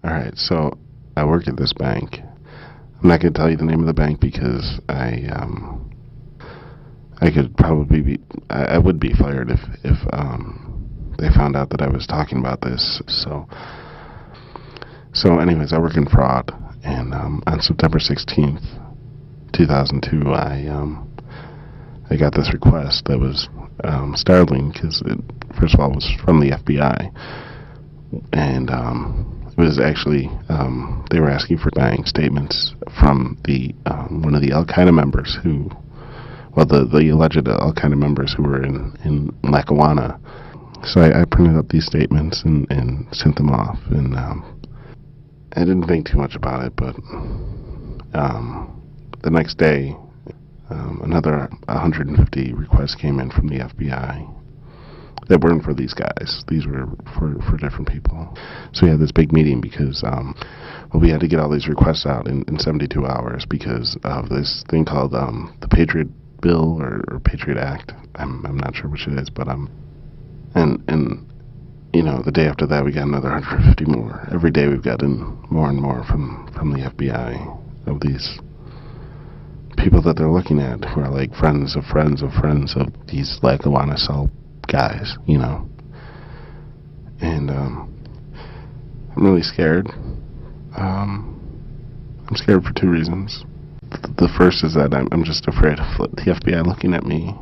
Alright, so I work at this bank. I'm not going to tell you the name of the bank because I could probably be, I would be fired if they found out that I was talking about this. So anyways, I work in fraud, and on September 16th, 2002, I got this request that was startling because it, first of all, was from the FBI, and it was actually they were asking for bank statements from the one of the Al Qaeda members who, well, the alleged Al Qaeda members who were in Lackawanna. So I printed up these statements and sent them off, and I didn't think too much about it, but the next day, another 150 requests came in from the FBI that weren't for these guys. These were for different people. So we had this big meeting because well, we had to get all these requests out in 72 hours because of this thing called the Patriot Bill or Patriot Act. I'm not sure which it is, but and you know, the day after that we got another 150 more. Every day we've gotten more and more from the FBI of these people that they're looking at who are like friends of friends of friends of these Lackawanna cell guys, you know. And I'm really scared. I'm scared for two reasons. The first is that I'm just afraid of the FBI looking at me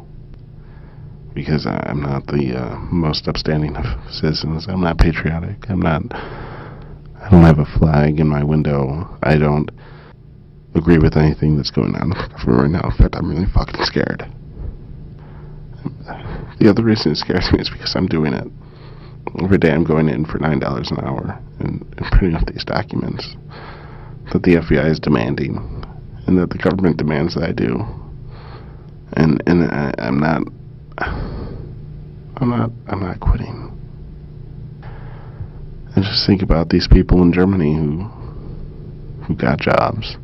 because I'm not the most upstanding of citizens. I'm not patriotic. I don't have a flag in my window. I don't agree with anything that's going on right now. In fact, I'm really fucking scared. The other reason it scares me is because I'm doing it. Every day I'm going in for $9 an hour and printing up these documents that the FBI is demanding and that the government demands that I do. And I'm not quitting. I just think about these people in Germany who got jobs.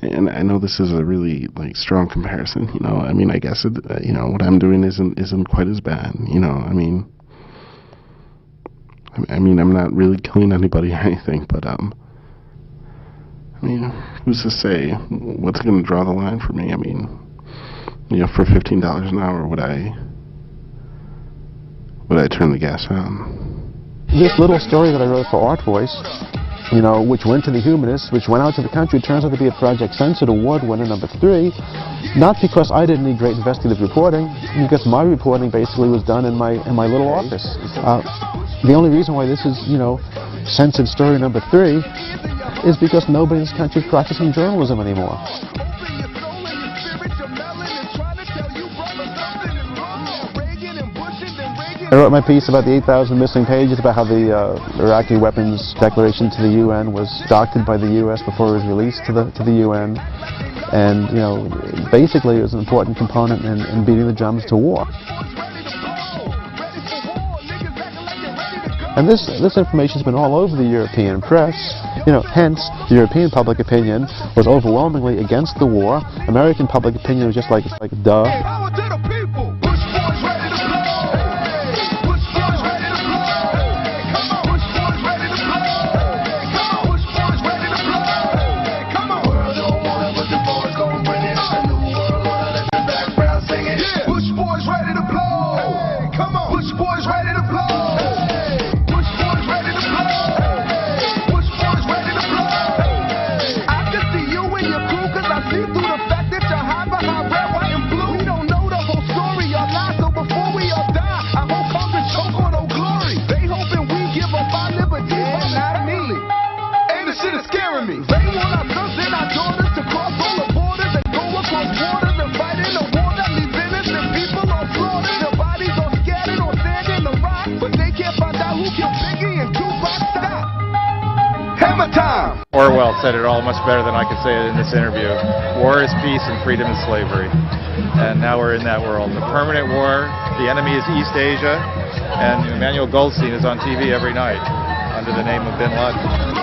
And I know this is a really strong comparison, you know. I mean, I guess you know, what I'm doing isn't quite as bad, you know. I mean, I'm not really killing anybody or anything, but I mean, who's to say what's going to draw the line for me? I mean, you know, for $15 an hour, would I turn the gas on? This little story that I wrote for Art Voice, you know, which went to the Humanists, which went out to the country, turns out to be a Project Censored Award winner #3, not because I didn't need great investigative reporting, because my reporting basically was done in my little office. The only reason why this is, you know, censored story #3 is because nobody in this country is practicing journalism anymore. I wrote my piece about the 8,000 missing pages, about how the Iraqi weapons declaration to the UN was doctored by the U.S. before it was released to the UN, and, you know, basically it was an important component in beating the Germans to war. And this information's been all over the European press. You know, hence, the European public opinion was overwhelmingly against the war. American public opinion was just like duh. Orwell said it all much better than I could say it in this interview. War is peace and freedom is slavery. And now we're in that world. The permanent war, the enemy is East Asia, and Emmanuel Goldstein is on TV every night under the name of Bin Laden.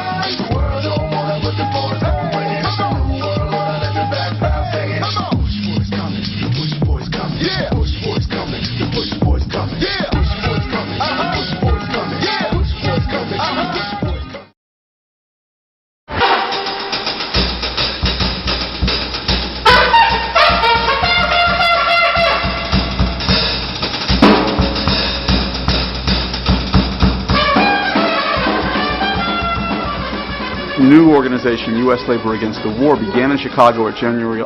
new organization, U.S. Labor Against the War, began in Chicago on January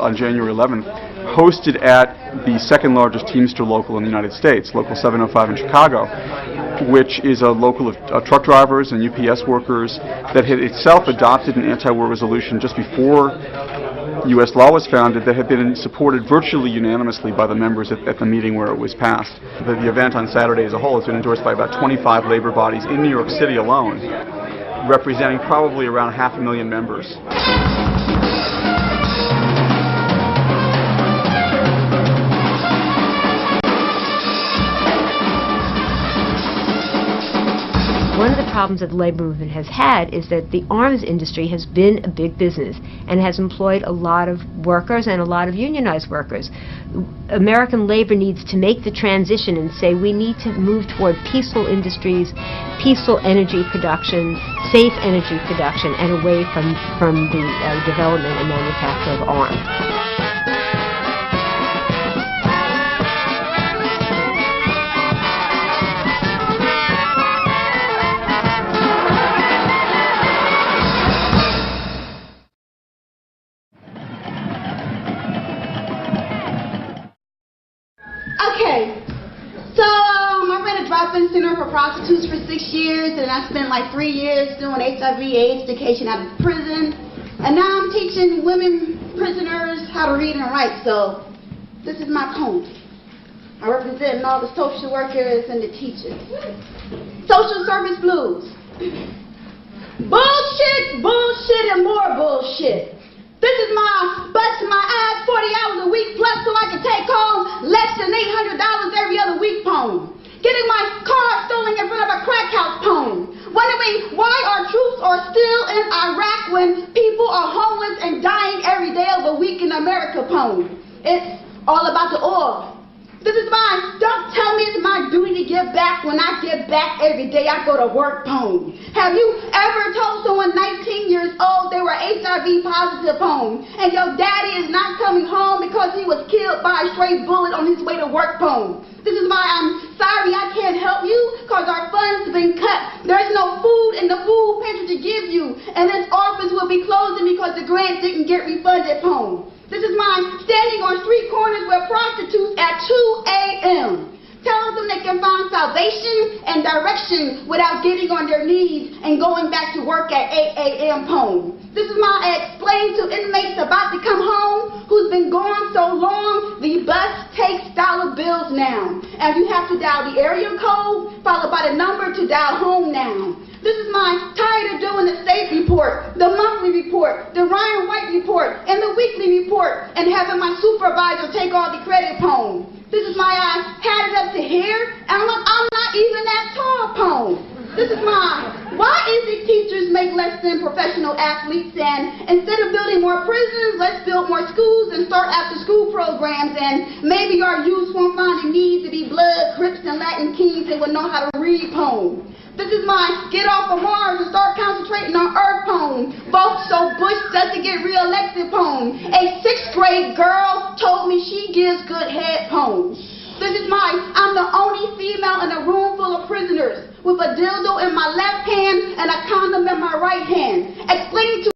11th, hosted at the second largest Teamster local in the United States, Local 705 in Chicago, which is a local of truck drivers and UPS workers that had itself adopted an anti-war resolution just before U.S. law was founded that had been supported virtually unanimously by the members at the meeting where it was passed. The event on Saturday as a whole has been endorsed by about 25 labor bodies in New York City alone, representing probably around 500,000 members. One of the problems that the labor movement has had is that the arms industry has been a big business and has employed a lot of workers and a lot of unionized workers. American labor needs to make the transition and say we need to move toward peaceful industries, peaceful energy production, safe energy production, and away from the development and manufacture of arms. Okay, so I ran a drop-in center for prostitutes for 6 years, and I spent like 3 years doing HIV/AIDS education out of prison, and now I'm teaching women prisoners how to read and write. So this is my poem. I represent all the social workers and the teachers. Social service blues. Bullshit, bullshit, and more bullshit. This is my bust my ass 40 hours a week plus so I can take home less than $800 every other week poem. Getting my car stolen in front of a crack house poem. Wondering why our troops are still in Iraq when people are homeless and dying every day of the week in America poem. It's all about the oil. This is my don't tell me it's my duty to give back when I give back every day I go to work poem. Have you ever told someone 19 years old they were HIV positive poem and your daddy is not coming home because he was killed by a stray bullet on his way to work poem? This is my I'm sorry I can't help you because our funds have been cut. There's no food in the food pantry to give you and this office will be closing because the grant didn't get refunded poem. This is my standing on street corners with prostitutes at 2 a.m. Telling them they can find salvation and direction without getting on their knees and going back to work at 8 a.m. poem. This is my explain to inmates about to come home who's been gone so long, the bus takes dollar bills now. And you have to dial the area code followed by the number to dial home now. This is my tired of doing the state report, the monthly report, the Ryan White report, and the weekly report, and having my supervisor take all the credit poem. This is my I had it up to here, and I'm not even that tall poem. This is my why is it teachers make less than professional athletes, and instead of building more prisons, let's build more schools and start after school programs, and maybe our youth won't find a need to be blood, Crips, and Latin Kings and will know how to read poem. This is my get off of Mars and start concentrating on Earth poem. Vote so Bush doesn't get reelected poem. A 6th grade girl told me she gives good head poem. This is my I'm the only female in a room full of prisoners with a dildo in my left hand and a condom in my right hand. Explaining to